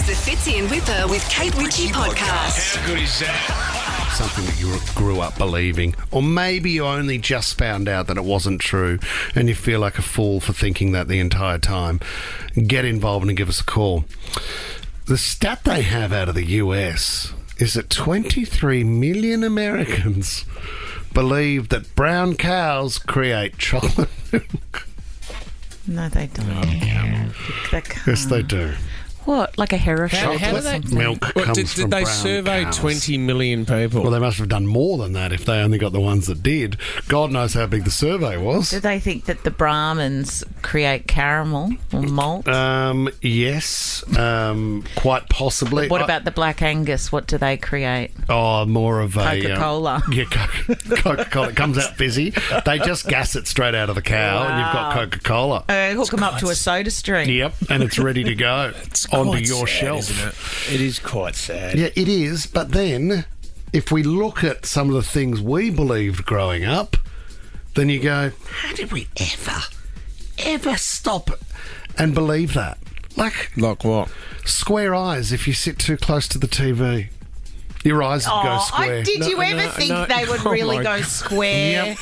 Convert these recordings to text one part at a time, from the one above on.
is the Fitzy and Whipper with Kate Ritchie podcast. How good is that? Something that you grew up believing, or maybe you only just found out that it wasn't true and you feel like a fool for thinking that the entire time. Get involved and give us a call. The stat they have out of the US is that 23 million Americans believe that brown cows create chocolate milk. No, they don't. They can't. Yes, they do. What, like a Hereford How or do they- something? Milk comes Did from they brown survey cows. 20 million people? Well, they must have done more than that if they only got the ones that did. God knows how big the survey was. Do they think that the Brahmins create caramel or malt? Yes, quite possibly. What about the Black Angus? What do they create? More of a Coca-Cola. yeah, Coca-Cola. It comes out fizzy. They just gas it straight out of the cow, and you've got Coca-Cola. Hook them up to a soda stream. Yep, and it's ready to go onto Quite your sad, shelf. isn't it? It is quite sad. Yeah, it is. But then, if we look at some of the things we believed growing up, then you go, how did we ever stop and believe that? Like Like what? square eyes if you sit too close to the TV. Your eyes would go square. Did you ever think they would really go square?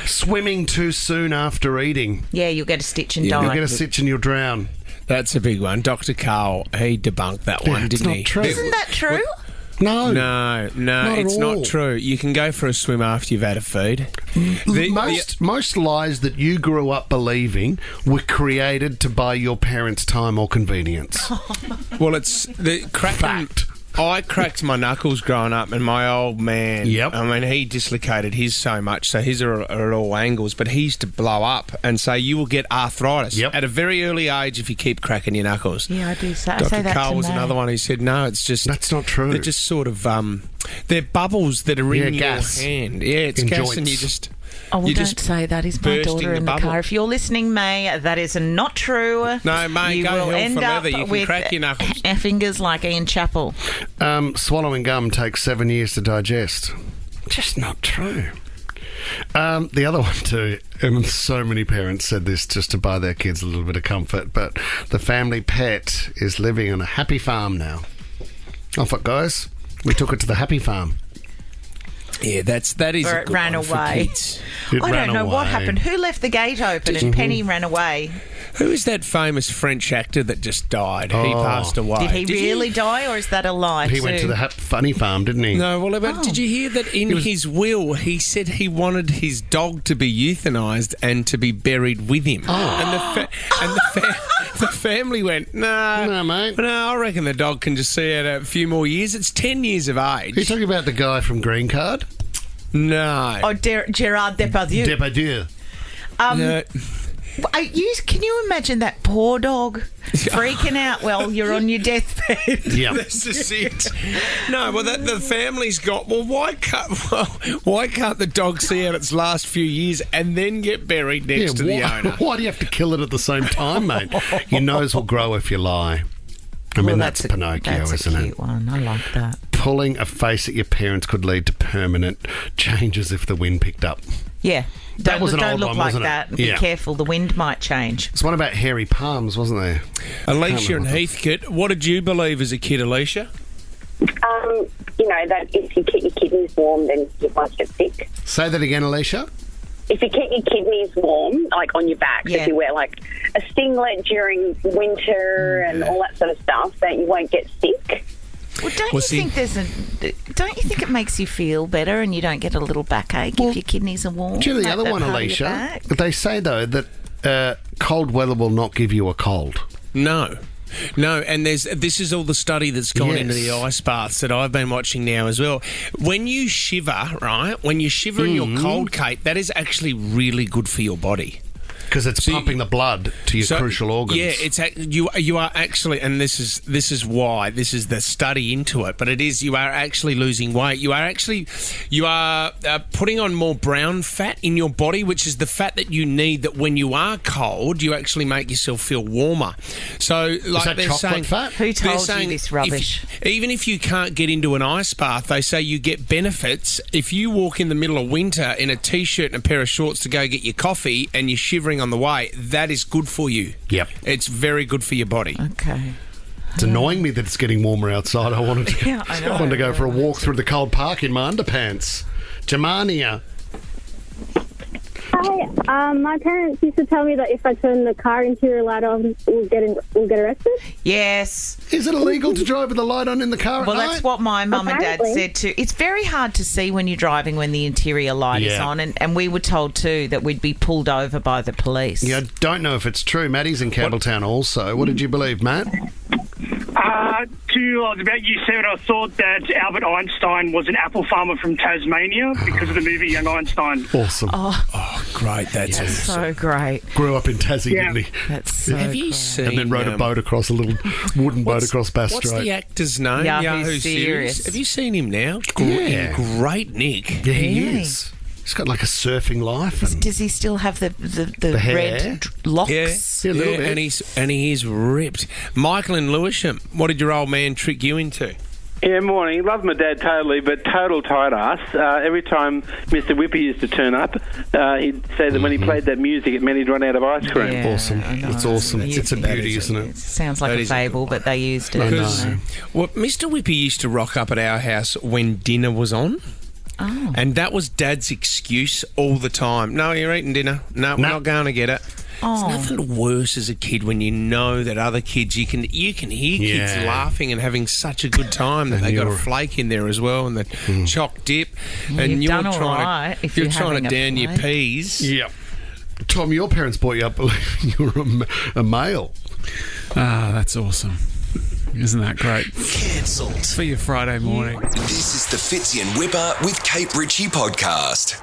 Swimming too soon after eating. Yeah, you'll get a stitch and You'll die. get a stitch and you'll drown. That's a big one. Dr. Carl, he debunked that one, it's didn't not he? true. Isn't that true? No. No, Not at it's all. not true. You can go for a swim after you've had a feed. Most lies that you grew up believing were created to buy your parents time or convenience. Well, it's the cracking. Fact. I cracked my knuckles growing up, and my old man, Yep. I mean, he dislocated his so much, so his are at all angles, but he used to blow up and say you will get arthritis Yep. at a very early age if you keep cracking your knuckles. Yeah, I do say, I say Dr. that Carl to was me. another one who said, no, it's just... That's not true. They're just sort of... they're bubbles that are in gas. your hand. Yeah, it's In gas joints. and you just... Oh, well, you don't just say that. Is my bursting daughter the in the bubble. car? If you're listening, May, that is not true. No, mate, you go will hell end for up leather. You can with crack your knuckles. fingers like Ian Chappell. Swallowing gum takes 7 years to digest. Just not true. The other one too, and so many parents said this just to buy their kids a little bit of comfort, but the family pet is living on a happy farm now. Off it goes. We took it to the happy farm. Yeah, that is Or a it good ran one for away. kids. It I ran don't know what away. happened. Who left the gate open and Penny ran away? Who is that famous French actor that just died? He Oh. passed away. Did he you- really die, or is that a lie? He went to the funny farm, didn't he? No, well, did you hear that in his will he said he wanted his dog to be euthanized and to be buried with him? And the family went, No, mate. No, I reckon the dog can just see out a few more years. It's 10 years of Are you age. talking about the guy from Green Card? No. Oh, Gerard Depardieu. Depardieu. No. Can you imagine that poor dog freaking out while you're on your deathbed? Yeah. This is it. No, well, the family's got. Well, why can't the dog see out its last few years and then get buried next to the owner? Why do you have to kill it at the same time, mate? Your nose will grow if you lie. I mean, Well, that's Pinocchio, that's isn't a it? cute one. I like that. Pulling a face at your parents could lead to permanent changes if the wind picked up. Yeah. That was an don't old look one, like wasn't it? that. Be Yeah. careful, the wind might change. There's one about hairy palms, wasn't there? Alicia and remember. Heathcote, what did you believe as a kid, Alicia? That if you keep your kidneys warm, then you won't get sick. Say that again, Alicia. If you keep your kidneys warm, like on your back, so Yeah. if you wear like a singlet during winter and all that sort of stuff, that you won't get sick. Well, don't Well, you see- think don't you think it makes you feel better and you don't get a little backache if your kidneys are warm? Do you know the like other that one, part of your Alicia? back? They say, though, that cold weather will not give you a cold. No, and this is all the study that's gone into the Yes. ice baths that I've been watching now as well. When you shiver, right? When you shiver and you're cold, Kate, that is actually really good for your body. Because it's pumping the blood to your crucial organs. Yeah, you are actually, and this is why this is the study into it. But it is you are actually losing weight. You are putting on more brown fat in your body, which is the fat that you need. That when you are cold, you actually make yourself feel warmer. So, like that they're chocolate saying, fat? Who they're told saying you this rubbish? even if you can't get into an ice bath, they say you get benefits if you walk in the middle of winter in a t-shirt and a pair of shorts to go get your coffee and you're shivering on the way. That is good for you. Yep. It's very good for your body. Okay. It's annoying me that it's getting warmer outside. I wanted to go for a walk through the cold park in my underpants. Germania. Hi, my parents used to tell me that if I turn the car interior light on, we'll get arrested. Yes. Is it illegal to drive with the light on in the car Well, at that's night? what my mum and dad Apparently. said too. It's very hard to see when you're driving when the interior light is Yeah. on, and we were told too that we'd be pulled over by the police. Yeah, I don't know if it's true. Maddie's in Campbelltown also. What did you believe, Matt? About you said, I thought that Albert Einstein was an apple farmer from Tasmania because of the movie Young Einstein. Awesome. Oh, great. That's awesome. So great. Grew up in Tassie, Yeah. didn't he? That's so Have you great. seen... And then rode a boat across a little wooden boat across Bass What's Strait. the actor's name? Yahoo Serious. Have you seen him now? Yeah. Great Nick. Yeah, he Really? is. He's got like a surfing life. And Does he still have the hair? red locks? Yeah, a little bit. and he is ripped. Michael in Lewisham, what did your old man trick you into? Yeah, morning. Love my dad totally, but total tight ass. Every time Mr. Whipper used to turn up, he'd say that when he played that music, it meant he'd run out of ice cream. Yeah, Awesome. I know. It's awesome. You It's a think beauty, isn't it? Sounds like That a is a good fable, but they used it. I know. Because Mr. Whippy used to rock up at our house when dinner was on. Oh. And that was Dad's excuse all the time. No, you're eating dinner. No, we're not going to get it. Oh. There's nothing worse as a kid when you know that other kids, you can hear kids Yeah. laughing and having such a good time that And they got a you're- flake in there as well and the choc dip. Well, and you've you're done all trying right to, if you're you're trying to having a down your flake. peas. Yep. Tom, your parents brought you up believing you were a male. Ah, that's awesome. Isn't that great? Cancelled. For your Friday morning. This is the Fitzy and Whipper with Kate Ritchie podcast.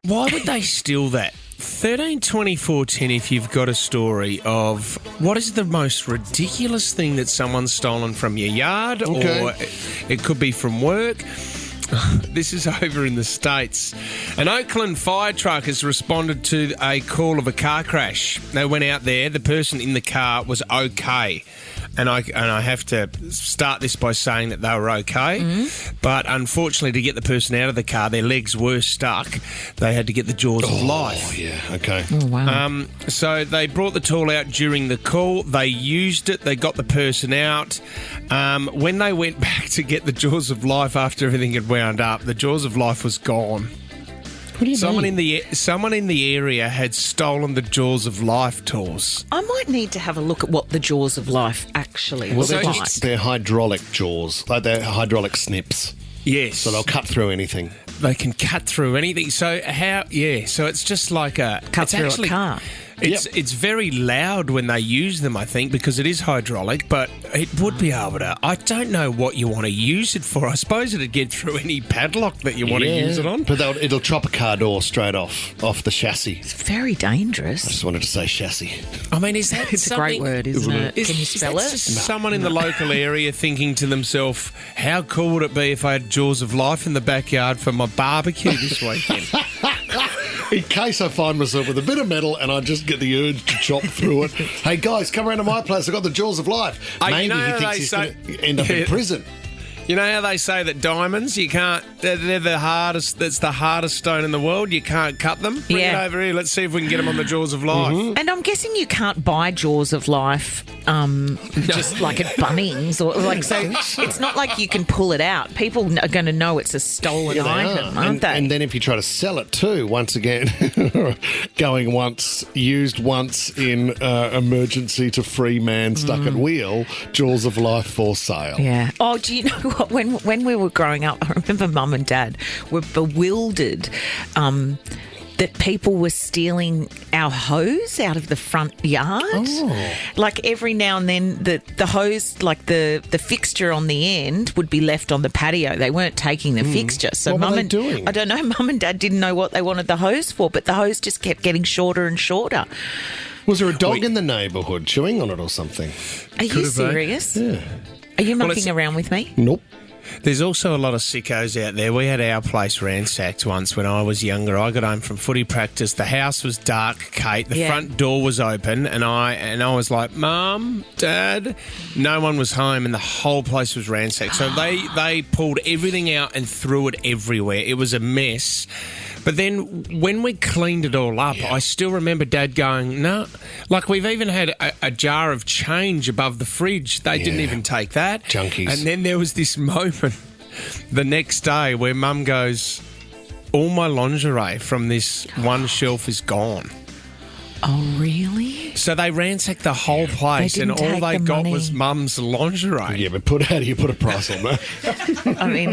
Why would they steal that? 13 24 10 if you've got a story of what is the most ridiculous thing that someone's stolen from your yard, Okay. or it could be from work. This is over in the States. An Oakland fire truck has responded to a call of a car crash. They went out there. The person in the car was okay. And I have to start this by saying that they were okay. But unfortunately, to get the person out of the car, their legs were stuck. They had to get the jaws of life. Oh, yeah. Okay. Oh, wow. So they brought the tool out during the call. They used it. They got the person out. When they went back to get the jaws of life after everything had wound up, the jaws of life was gone. What do you Someone mean? in the area had stolen the jaws of life tools. I might need to have a look at what the jaws of life actually Well, look they're, like. they're hydraulic jaws. Like they're hydraulic snips. Yes, So they'll cut through anything. they can cut through anything. So how? Yeah. So it's just like a Cut it's through actually, a car. It's very loud when they use them, I think, because it is hydraulic, but it would be able to... I don't know what you want to use it for. I suppose it'd get through any padlock that you want to use it on. But it'll chop a car door straight off the chassis. It's very dangerous. I just wanted to say chassis. I mean, is that It's a great word, isn't it? Can you spell is that it? just someone in the local area thinking to themselves, how cool would it be if I had jaws of life in the backyard for my barbecue this weekend? In case I find myself with a bit of metal and I just get the urge to chop through it. Hey, guys, come around to my place. I've got the jaws of life. Hey, you Maybe know he how thinks they he's say- going to end up in prison. You know how they say that diamonds, you can't, they're the hardest, that's the hardest stone in the world, you can't cut them? Bring Yeah. it over here, let's see if we can get them on the jaws of life. And I'm guessing you can't buy jaws of life just like at Bunnings or like so. It's not like you can pull it out. People are going to know it's a stolen Yeah, they item, are. aren't and, they? And then if you try to sell it too, once again, going once, used once in emergency to free man stuck at wheel, jaws of life for sale. Yeah. Oh, do you know what? When we were growing up, I remember Mum and Dad were bewildered that people were stealing our hose out of the front yard. Oh. Like every now and then, the hose, like the fixture on the end, would be left on the patio. They weren't taking the fixture. So What were Mum they and doing? I don't know. Mum and Dad didn't know what they wanted the hose for, but the hose just kept getting shorter and shorter. Was there a dog in the neighbourhood chewing on it or something? Are you serious? Yeah. Are you Well, mucking it's- around with me? Nope. There's also a lot of sickos out there. We had our place ransacked once when I was younger. I got home from footy practice. The house was dark, Kate. The front door was open, and I was like, Mum, Dad. No one was home, and the whole place was ransacked. So they pulled everything out and threw it everywhere. It was a mess. But then when we cleaned it all up, I still remember Dad going, no. Like, we've even had a jar of change above the fridge. They didn't even take that. Junkies. And then there was this moment the next day where Mum goes, all my lingerie from this one shelf is gone. Oh, really? So they ransacked the whole place, and all they got was Mum's lingerie. Yeah, but how do you put a price on that? I mean,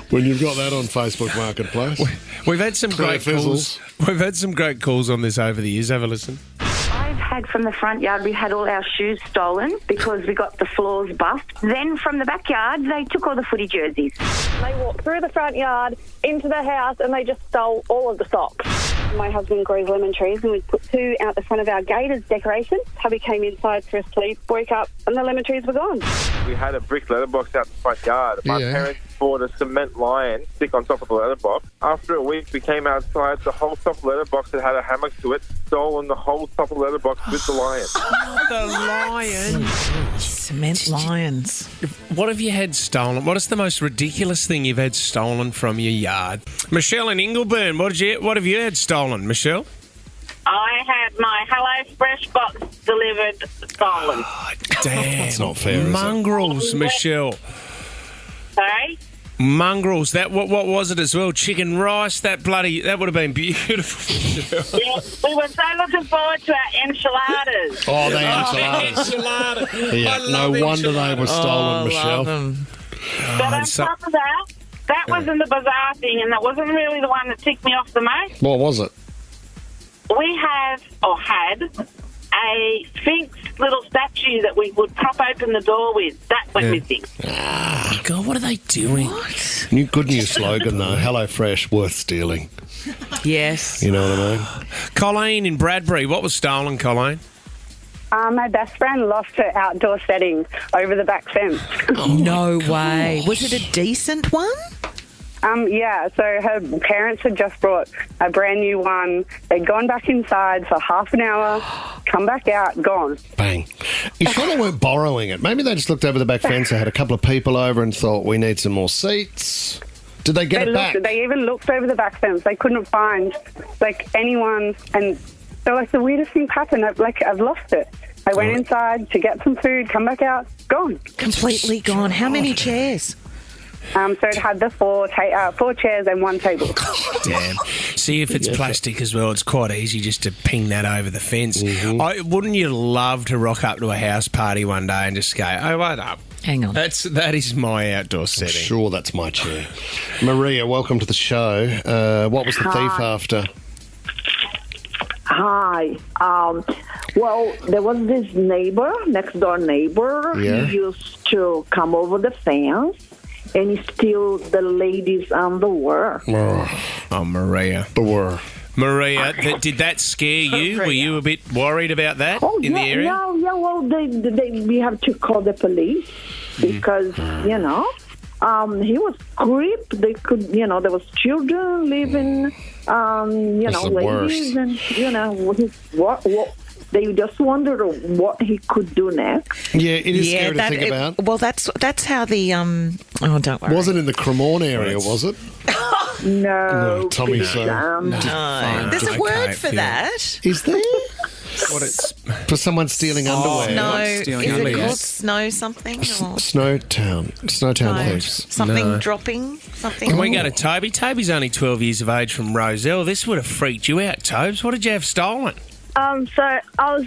when you've got that on Facebook Marketplace. We've had some great calls. We've had some great calls on this over the years. Have a listen. I've had from the front yard, we had all our shoes stolen because we got the floors buffed. Then from the backyard, they took all the footy jerseys. They walked through the front yard into the house and they just stole all of the socks. My husband grows lemon trees and we put 2 out the front of our gate as decoration. Hubby came inside for a sleep, woke up and the lemon trees were gone. We had a brick letterbox out the front yard. My parents bought a cement lion stick on top of the letterbox. After a week, we came outside. The whole top of the letterbox that had a hammock to it, stolen the whole top of the letterbox with the lion. The lion. Cement lions. What have you had stolen? What is the most ridiculous thing you've had stolen from your yard? Michelle in Ingleburn, what have you had stolen, Michelle? I had my HelloFresh box delivered stolen. Oh, damn. That's not fair, Mongrels, is it? Michelle. Sorry? Mongrels. That what was it as well? Chicken rice. That would have been beautiful. Yes, we were so looking forward to our enchiladas. Oh, the enchiladas. Yeah, no wonder they were stolen, Michelle. But on top of that wasn't the bizarre thing, and that wasn't really the one that ticked me off the most. What was it? We had a Sphinx little statue that we would prop open the door with. That went missing. God, what are they doing? Good new slogan, though. HelloFresh, worth stealing. Yes. You know what I mean? Colleen in Bradbury, what was stolen, Colleen? My best friend lost her outdoor setting over the back fence. No way. Was it a decent one? Yeah, so her parents had just brought a brand new one. They'd gone back inside for half an hour, come back out, gone. Bang. You sure they weren't borrowing it? Maybe they just looked over the back fence, they had a couple of people over and thought, we need some more seats. Did they get it back? They even looked over the back fence. They couldn't find, anyone. And so, the weirdest thing happened. I've lost it. I went inside to get some food, come back out, gone. Completely gone. How many chairs? So it had the 4 chairs and 1 table. Damn. See, if it's plastic as well, it's quite easy just to ping that over the fence. Mm-hmm. Wouldn't you love to rock up to a house party one day and just go, oh, wait up. Hang on. That is my outdoor setting. Sure, that's my chair. Maria, welcome to the show. What was the thief after? Hi. Well, there was this next door neighbor. Yeah. He used to come over the fence and steal the ladies' underwear. Oh, Maria. Maria, did that scare you? Were you a bit worried about that in the area? Yeah, well, we have to call the police because, he was creep. They could, there was children living, ladies, and, what they just wondered what he could do next. Yeah, it is scary to think about. Well, that's how the don't worry. Wasn't in the Cremorne area, was it? No, Tommy. No. There's a word for that. Is there? For someone stealing underwear. Snow. Is it called snow something? Or? Snowtown thieves. Something dropping? Something. Can we go to Toby? Toby's only 12 years of age from Roselle. This would have freaked you out, Tobes. What did you have stolen? So I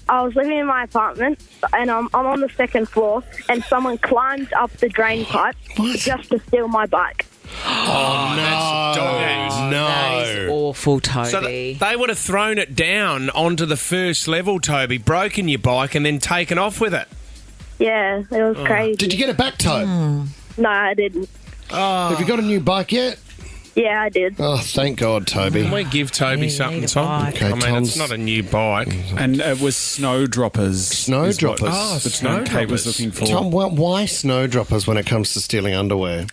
was living in my apartment, and I'm on the second floor, and someone climbed up the drain pipe just to steal my bike. Oh, that's dog. No. That is awful, Toby. So they would have thrown it down onto the first level, Toby, broken your bike, and then taken off with it. Yeah, it was crazy. Did you get it back, Tobe? No, I didn't. Have you got a new bike yet? Yeah, I did. Oh, thank God, Toby. Can we give Toby something, Tom? Okay, I mean, Tom's- it's not a new bike. And it was snowdroppers. Snowdroppers. Oh, The term Kate was looking for. Tom, why snowdroppers when it comes to stealing underwear?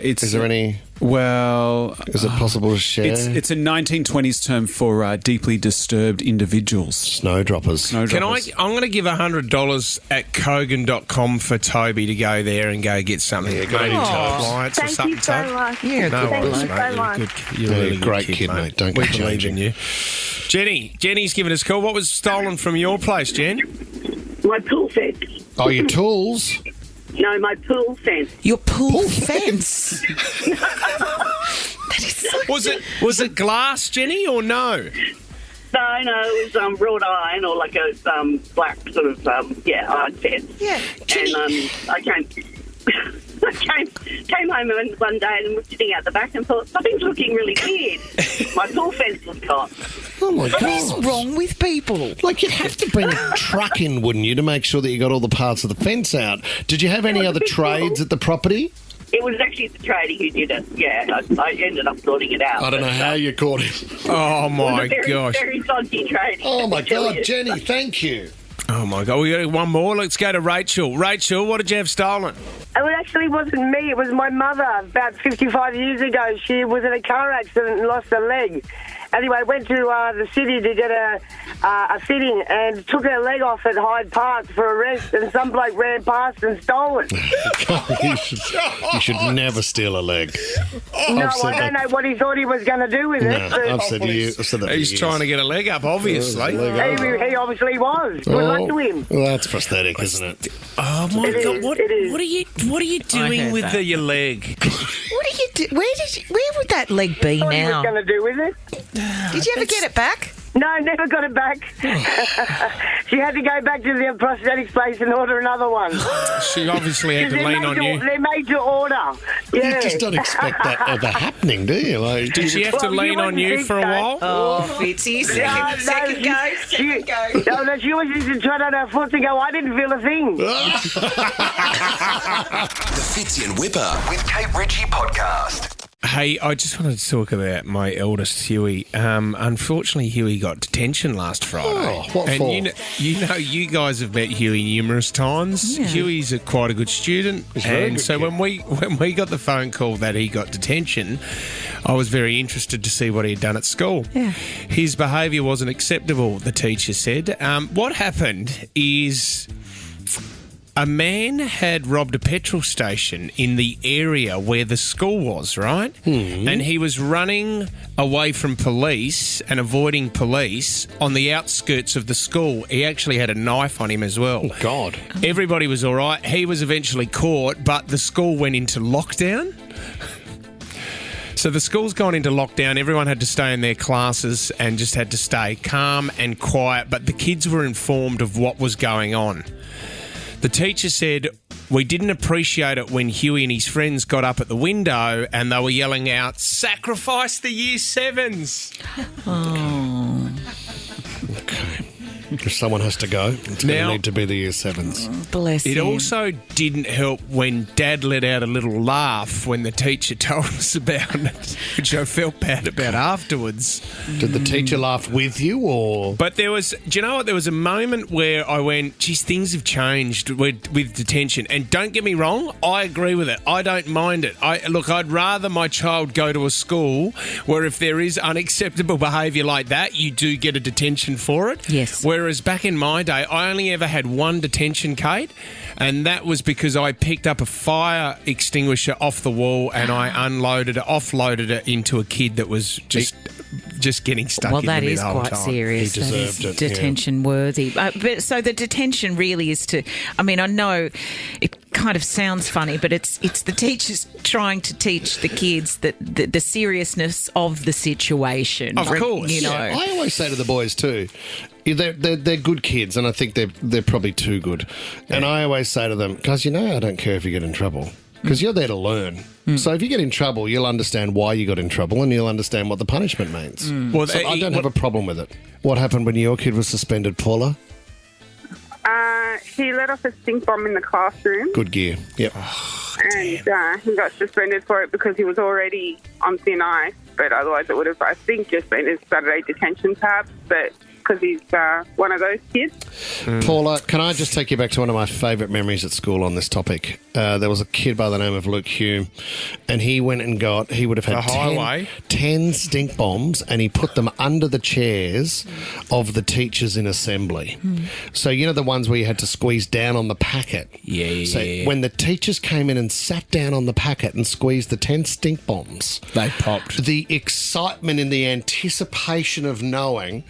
Is there any... Well... Is it possible to share? It's a 1920s term for deeply disturbed individuals. Snowdroppers. Can I'm going to give $100 at Kogan.com for Toby to go there and go get something. Maybe clients or Thank something. you so much. Yeah, No Thank worries, you mate. so You're a much. good, you're a really great good kid, mate. Don't we get believe changing. in you. Jenny's given us a call. What was stolen from your place, Jen? My pool fence. Oh, your tools? No, my pool fence. Your pool fence. Was it glass, Jenny, or no? No, it was wrought iron or like a black sort of iron fence. Yeah, and I came home one day and was sitting out the back and thought something's looking really weird. My pool fence was gone. Oh, my God. What is wrong with people? Like, you'd have to bring a truck in, wouldn't you, to make sure that you got all the parts of the fence out. Did you have any other trades at the property? It was actually the tradie who did it. Yeah, I ended up sorting it out. I don't know how you caught him. Oh, my it was a gosh. very dodgy tradie. Oh, my I tell God, you. Jenny, thank you. Oh, my God. We got one more. Let's go to Rachel. Rachel, what did you have stolen? It actually wasn't me. It was my mother. About 55 years ago, she was in a car accident and lost a leg. Anyway, went to the city to get a fitting and took her leg off at Hyde Park for a rest, and some bloke ran past and stole it. You should never steal a leg. No, I don't know what he thought he was going to do with it. No, but I've said to you. I've said that for He's years. trying to get a leg up, obviously. He obviously was. Good luck to him. Well, that's prosthetic, isn't it? Oh, my It God. is, What it is. are you doing with your leg? What do you do? Where would that leg be What he was now? going to do with it? Did you ever get it back? No, never got it back. She had to go back to the prosthetics place and order another one. She obviously had to They're lean made on to- you. They're made to order. Yeah. You just don't expect that ever happening, do you? Like, Did she have to Well, lean you on wouldn't you think for a so. while? Oh, Fitzy, second go. No, she always used to trot on her foot to go, I didn't feel a thing. The Fitzy and Whipper with Kate Ritchie podcast. Hey, I just wanted to talk about my eldest, Hewie. Unfortunately, Hewie got detention last Friday. Oh, what and for? You guys have met Hewie numerous times. Yeah. Huey's quite a good student. He's a very And good so kid. when we got the phone call that he got detention, I was very interested to see what he'd done at school. Yeah. His behaviour wasn't acceptable, the teacher said. What happened is a man had robbed a petrol station in the area where the school was, right? And he was running away from police and avoiding police on the outskirts of the school. He actually had a knife on him as well. Oh, God. Everybody was all right. He was eventually caught, but the school went into lockdown. So the school's gone into lockdown. Everyone had to stay in their classes and just had to stay calm and quiet, but the kids were informed of what was going on. The teacher said, we didn't appreciate it when Hewie and his friends got up at the window and they were yelling out, sacrifice the year sevens. Okay. If someone has to go, it's going to need to be the year sevens. Bless It him. also didn't help when Dad let out a little laugh when the teacher told us about it, which I felt bad about afterwards. Did the teacher laugh with you, or...? But do you know what? There was a moment where I went, geez, things have changed with detention. And don't get me wrong, I agree with it. I don't mind it. I'd rather my child go to a school where if there is unacceptable behaviour like that, you do get a detention for it. Yes. Whereas back in my day, I only ever had one detention, Kate, and that was because I picked up a fire extinguisher off the wall and I offloaded it into a kid that was just getting stuck in that the is the whole quite time. serious. He deserved that is it, yeah. detention worthy. But so the detention really is to. I mean, I know it kind of sounds funny, but it's the teachers trying to teach the kids that the seriousness of the situation. Of course, you know. Yeah, I always say to the boys too, they're good kids, and I think they're probably too good. And I always say to them, guys, I don't care if you get in trouble, because you're there to learn. So if you get in trouble, you'll understand why you got in trouble, and you'll understand what the punishment means. Well, So I don't have a problem with it. What happened when your kid was suspended, Paula? He let off a stink bomb in the classroom. Good gear. Yep. and he got suspended for it because he was already on thin ice. But otherwise, it would have, I think, just been his Saturday detention, perhaps. But because he's one of those kids. Paula, can I just take you back to one of my favourite memories at school on this topic? There was a kid by the name of Luke Hume, and he went and he would have had 10 stink bombs, and he put them under the chairs of the teachers in assembly. So, you know the ones where you had to squeeze down on the packet? So when the teachers came in and sat down on the packet and squeezed the 10 stink bombs, they popped. The excitement and the anticipation of knowing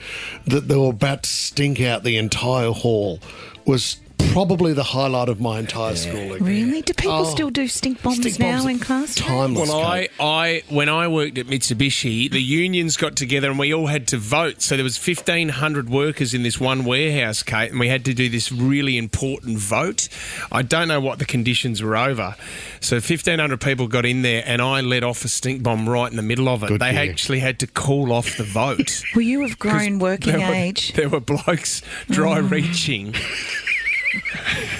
that they were about to stink out the entire hall was probably the highlight of my entire schooling. Really? Do people still do stink bombs now in class? Timeless. Well, when I worked at Mitsubishi, the unions got together and we all had to vote. So there was 1,500 workers in this one warehouse, Kate, and we had to do this really important vote. I don't know what the conditions were over. So 1,500 people got in there and I let off a stink bomb right in the middle of it. They actually had to call off the vote. Well, you of grown working age. There were blokes dry reaching.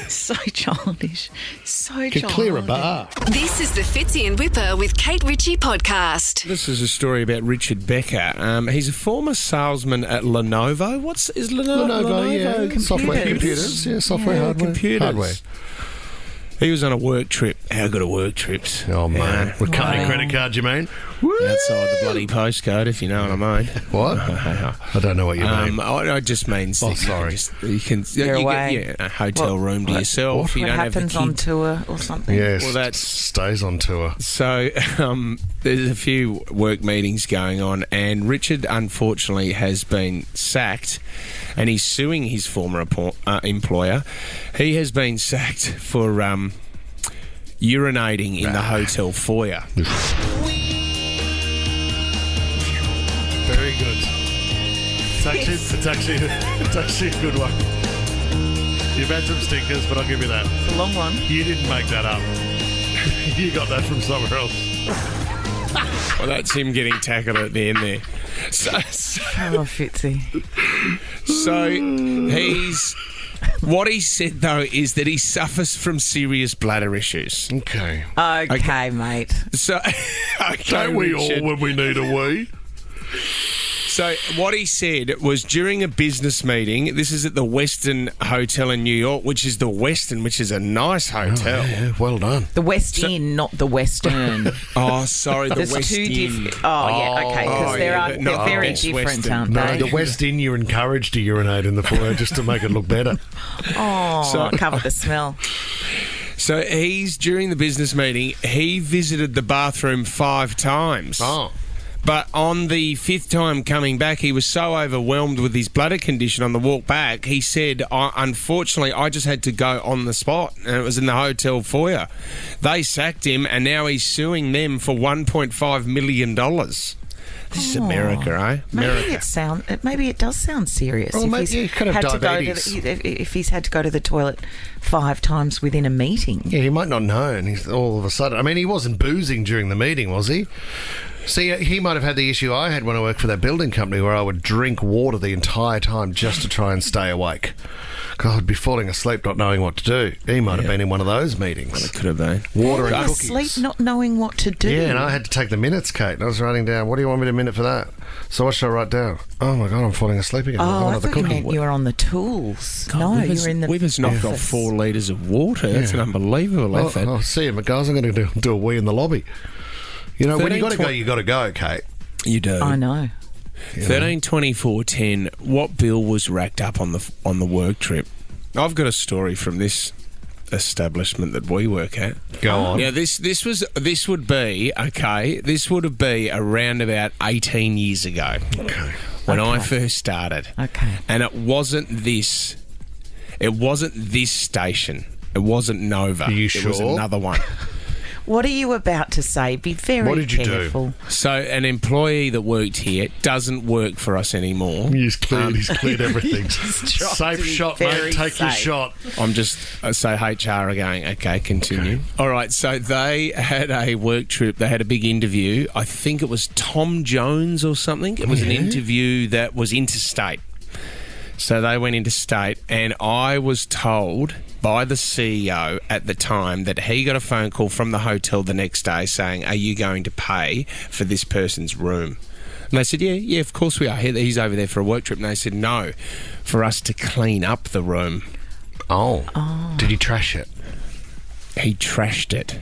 So childish. So childish. Clear a bar. This is the Fitzy and Whipper with Kate Ritchie podcast. This is a story about Richard Becker. He's a former salesman at Lenovo. Is Lenovo? Lenovo, yeah. Software computers. Yeah, software hardware. Computers. Hardware. He was on a work trip. How good are work trips? Oh, man. With company credit card, you mean? Outside the bloody postcode, if you know what I mean. What? I don't know what you mean. I just mean... Oh, sorry. You can get a hotel room to yourself. You what don't happens have on tour or something? Yes, well, that stays on tour. So there's a few work meetings going on, and Richard, unfortunately, has been sacked, and he's suing his former employer. He has been sacked for urinating in the hotel foyer. Very good. It's actually a good one. You've had some stinkers, but I'll give you that. It's a long one. You didn't make that up. You got that from somewhere else. Well, that's him getting tackled at the end there. Oh, Fitzy. So he's... What he said, though, is that he suffers from serious bladder issues. Okay. Okay, mate. So, don't we all when we need a wee? So what he said was during a business meeting, this is at the Westin Hotel in New York, which is the Westin, which is a nice hotel. Oh, yeah, well done. The West Inn, not the Western. Oh, sorry, the There's West two Inn. Okay, because they're very different, aren't they? No, the West Inn you're encouraged to urinate in the foyer just to make it look better. Cover the smell. So during the business meeting, he visited the bathroom 5 times. Oh. But on the 5th time coming back, he was so overwhelmed with his bladder condition on the walk back, he said, unfortunately, I just had to go on the spot, and it was in the hotel foyer. They sacked him, and now he's suing them for $1.5 million. This is America, eh? America. Maybe it does sound serious. Well, maybe he could have diabetes. If he's had to go to the toilet 5 times within a meeting. Yeah, he might not know, and he's all of a sudden... I mean, he wasn't boozing during the meeting, was he? See, he might have had the issue I had when I worked for that building company where I would drink water the entire time just to try and stay awake. Because I'd be falling asleep not knowing what to do. He might have been in one of those meetings. Well, it could have been. Water and cookies. Asleep not knowing what to do. Yeah, and I had to take the minutes, Kate. And I was writing down, what do you want me to minute for that? So what should I write down? Oh, my God, I'm falling asleep again. I thought you meant you were on the tools. God, you're in the We've knocked off 4 litres of water. That's an unbelievable effort. Oh, see you, guys. I'm going to do a wee in the lobby. You know, when you got to go, Kate. You do. I know. 13/24/10. What bill was racked up on the work trip? I've got a story from this establishment that we work at. Go on. Yeah, this would be around about 18 years ago. Okay. When I first started. Okay. And it wasn't this station. It wasn't Nova. Are you sure? It was another one. What are you about to say? Be very careful. What did you do? So an employee that worked here doesn't work for us anymore. He's cleared everything. Safe shot, mate. Take your shot. I'm just, say HR are going, okay, continue. Okay. All right, so they had a work trip. They had a big interview. I think it was Tom Jones or something. It was an interview that was interstate. So they went into state, and I was told by the CEO at the time that he got a phone call from the hotel the next day saying, "Are you going to pay for this person's room?" And they said, yeah, of course we are. He's over there for a work trip. And they said, no, for us to clean up the room. Oh. Did he trash it? He trashed it.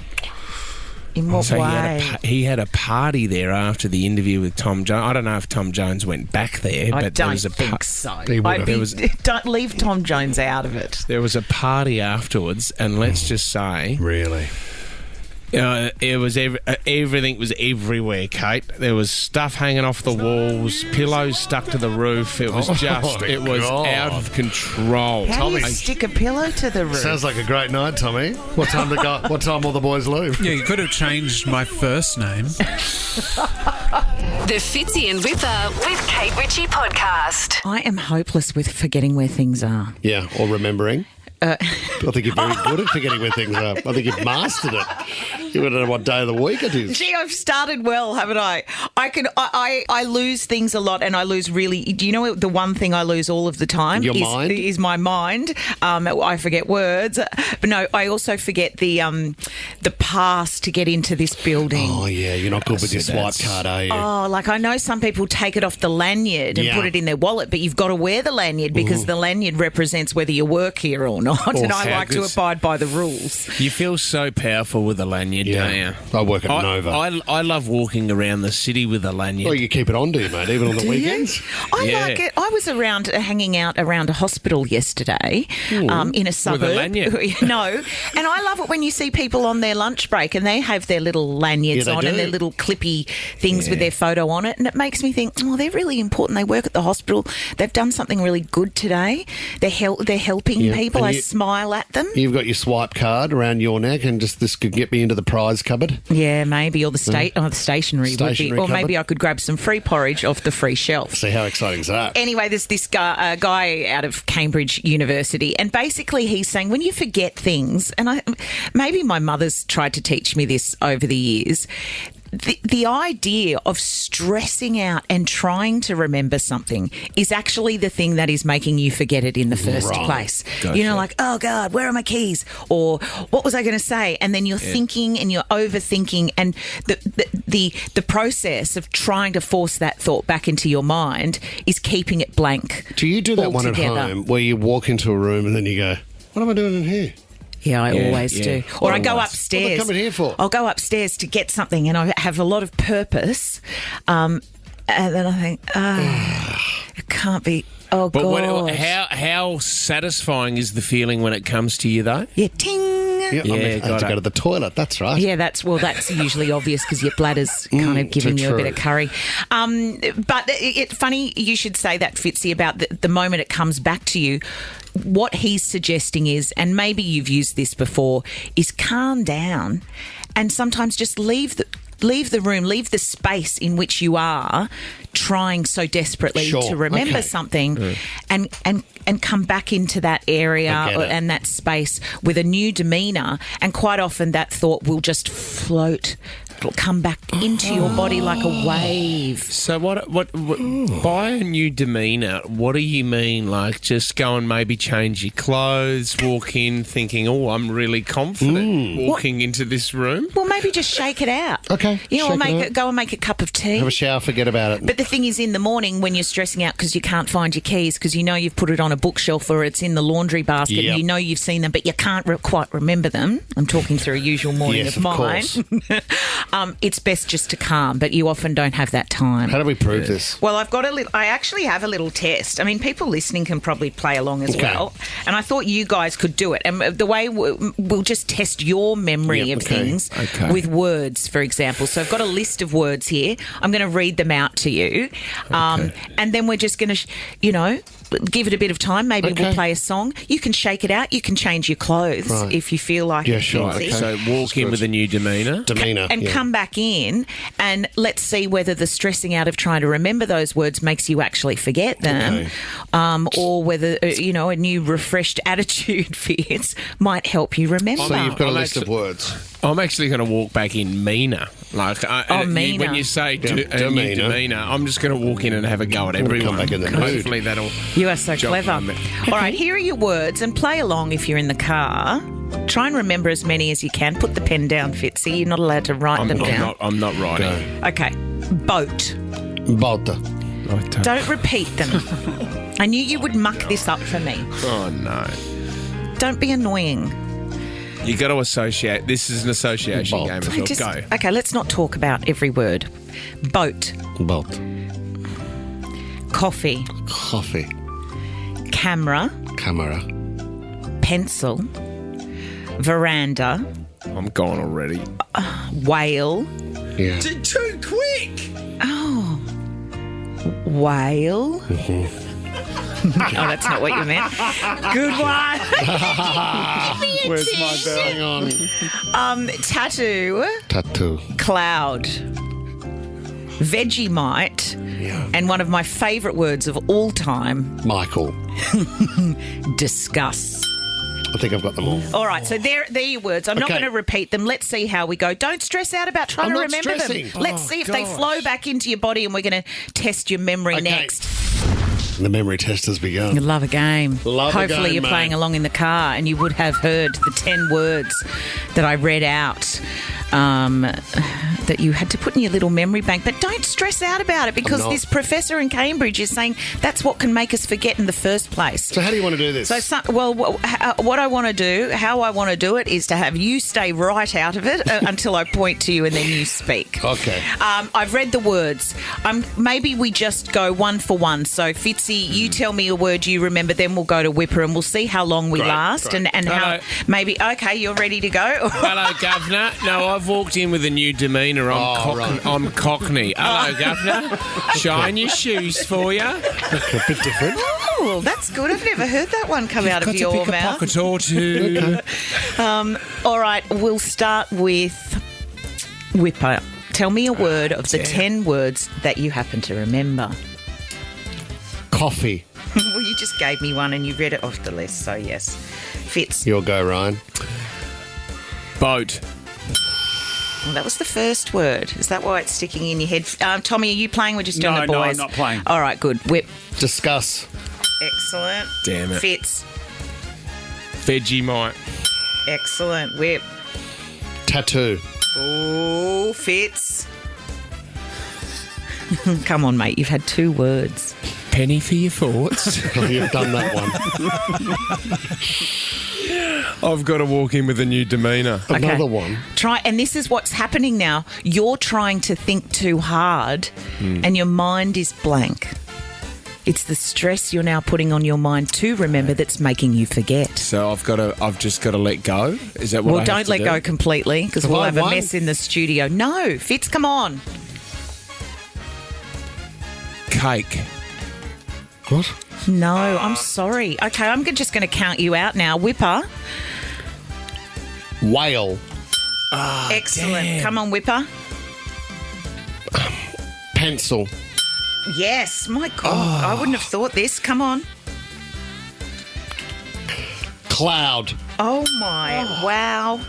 In what way? He had a party there after the interview with Tom Jones. I don't know if Tom Jones went back there, but there was a think so. Don't leave Tom Jones out of it. There was a party afterwards, and let's just say, really, it was everything was everywhere, Kate. There was stuff hanging off the walls, pillows stuck to the roof. It was was out of control. How do you stick a pillow to the roof? Sounds like a great night, Tommy. What time all the boys leave? Yeah, you could have changed my first name. The Fitzy and Whipper with Kate Ritchie podcast. I am hopeless with forgetting where things are. Yeah, or remembering. I think you're very good at forgetting where things are. I think you've mastered it. You don't know what day of the week it is. Gee, I've started well, haven't I? I lose things a lot, and I lose really. Do you know the one thing I lose all of the time? Your mind is my mind. I forget words, but no, I also forget the pass to get into this building. Oh yeah, you're not good with your swipe card, are you? Oh, like I know some people take it off the lanyard and put it in their wallet, but you've got to wear the lanyard because the lanyard represents whether you work here or not. And I like to abide by the rules. You feel so powerful with a lanyard, don't you? I work at Nova. I love walking around the city with a lanyard. Well, you keep it on, do you, mate? Even on the weekends? I like it. I was hanging out around a hospital yesterday in a suburb. With a lanyard? No. And I love it when you see people on their lunch break and they have their little lanyards on and their little clippy things with their photo on it. And it makes me think, oh, they're really important. They work at the hospital. They've done something really good today. They're helping people. I smile at them. You've got your swipe card around your neck, and just this could get me into the prize cupboard. Yeah, maybe, or the stationery would be, or cupboard. maybe I could grab some free porridge off the free shelf. See how exciting is that? Anyway, there's this guy out of Cambridge University, and basically he's saying when you forget things, and maybe my mother's tried to teach me this over the years. The idea of stressing out and trying to remember something is actually the thing that is making you forget it in the first place. Gotcha. You know, like, oh, God, where are my keys? Or what was I going to say? And then you're thinking and you're overthinking, and the process of trying to force that thought back into your mind is keeping it blank. Do you do that one at home where you walk into a room and then you go, what am I doing in here? Yeah, I always do. Or I go upstairs. What am I coming here for? I'll go upstairs to get something, and I have a lot of purpose. And then I think, it can't be. Oh, God. How satisfying is the feeling when it comes to you, though? Yeah, ting. Yeah, I have to go to the toilet. That's right. Yeah, that's usually obvious because your bladder's kind of giving you a bit of curry. But it's funny you should say that, Fitzy, about the moment it comes back to you. What he's suggesting is, and maybe you've used this before, is calm down and sometimes just leave the room, leave the space in which you are trying so desperately to remember something and come back into that area and that space with a new demeanour, and quite often that thought will just float. It'll come back into your body like a wave. So what by a new demeanour, what do you mean? Like just go and maybe change your clothes, walk in thinking, oh, I'm really confident walking into this room? Well, maybe just shake it out. Okay. You know, go and make a cup of tea. Have a shower, forget about it. But the thing is, in the morning when you're stressing out because you can't find your keys because you know you've put it on a bookshelf or it's in the laundry basket and you know you've seen them but you can't quite remember them. I'm talking through a usual morning of mine. It's best just to calm, but you often don't have that time. How do we prove this? Well, I actually have a little test. I mean, people listening can probably play along as well. And I thought you guys could do it. And the way we'll just test your memory of things with words, for example. So I've got a list of words here. I'm going to read them out to you. And then we're just going to, give it a bit of time. Maybe we'll play a song. You can shake it out. You can change your clothes if you feel like it. Yeah, sure. Okay. So walk in with a new demeanour. And come back in and let's see whether the stressing out of trying to remember those words makes you actually forget them, or whether, a new refreshed attitude, Fitz, might help you remember. So you've got a list of words. I'm actually going to walk back in meaner. Meaner. When you say demeanour, I'm just going to walk in and have a go at everyone. Come back in the Hopefully that'll... You are so jog clever. my All right, here are your words, and play along if you're in the car. Try and remember as many as you can. Put the pen down, Fitzy. You're not allowed to write them down. I'm not writing. Okay. Boat. Boat. Don't repeat them. I knew you would muck this up for me. Oh, no. Don't be annoying. You got to associate. This is an association game as well. Go. Okay, let's not talk about every word. Boat. Boat. Coffee. Coffee. Camera. Camera. Pencil. Veranda. I'm gone already. Whale. Yeah. Too quick. Oh. Whale. Oh, that's not what you meant. Good one. Where's my bell? Hang on. Tattoo. Tattoo. Cloud. Vegemite. Yeah. And one of my favourite words of all time. Michael. Discuss. I think I've got them all. All right, so they're your words. I'm not going to repeat them. Let's see how we go. Don't stress out about trying to remember them. Let's see if they flow back into your body, and we're going to test your memory next. The memory test has begun. You love a game. Hopefully you're playing along in the car and you would have heard the 10 words that I read out that you had to put in your little memory bank. But don't stress out about it because this professor in Cambridge is saying that's what can make us forget in the first place. So how do you want to do this? What I want to do, how I want to do it is to have you stay right out of it until I point to you and then you speak. Okay. I've read the words. Maybe we just go one for one. So, Fitzy, you tell me a word you remember, then we'll go to Whipper and we'll see how long we last and how maybe, okay, you're ready to go? Hello, Governor. No, I've walked in with a new demeanour. I'm Cockney. Hello, Governor. Shine your shoes for you. A bit different. Oh, that's good. I've never heard that one come out of your mouth. Got to pick a pocket or two. All right, we'll start with Whipper. Tell me a word of the 10 words that you happen to remember. Coffee. Well, you just gave me one and you read it off the list, so yes. Fitz. You'll go, Ryan. Boat. Well, that was the first word. Is that why it's sticking in your head? Tommy, are you playing? We're just doing the boys. No, I'm not playing. All right, good. Whip. Discuss. Excellent. Damn it. Fitz. Vegemite. Excellent. Whip. Tattoo. Oh, Fitz. Come on, mate. You've had 2 words. Penny for your thoughts. You've done that one. I've got to walk in with a new demeanour. Okay. Another one. And this is what's happening now. You're trying to think too hard and your mind is blank. It's the stress you're now putting on your mind to remember that's making you forget. So I've just got to let go? Is that what I have don't to let do? go completely because we'll have a mess in the studio. No, Fitz, come on. Cake. What? No, I'm sorry. Okay, I'm just going to count you out now. Whipper. Whale. Excellent. Damn. Come on, Whipper. Pencil. Yes. My God, I wouldn't have thought this. Come on. Cloud. Oh, my. Wow.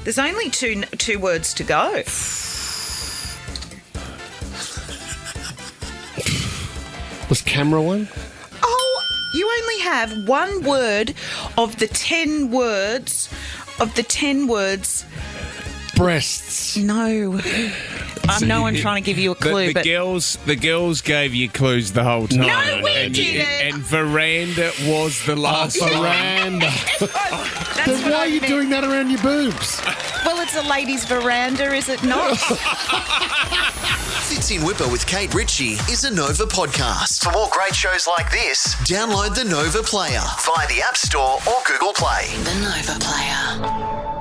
There's only two words to go. Was camera one? Oh, you only have one word of the 10 words. Breasts. No. I know I'm trying to give you a clue, the girls gave you clues the whole time. No, we didn't. And veranda was the last one. Veranda. Then why are you doing that around your boobs? Well, it's a ladies' veranda, is it not? Fitz in Whipper with Kate Ritchie is a Nova podcast. For more great shows like this, download the Nova Player via the App Store or Google Play. The Nova Player.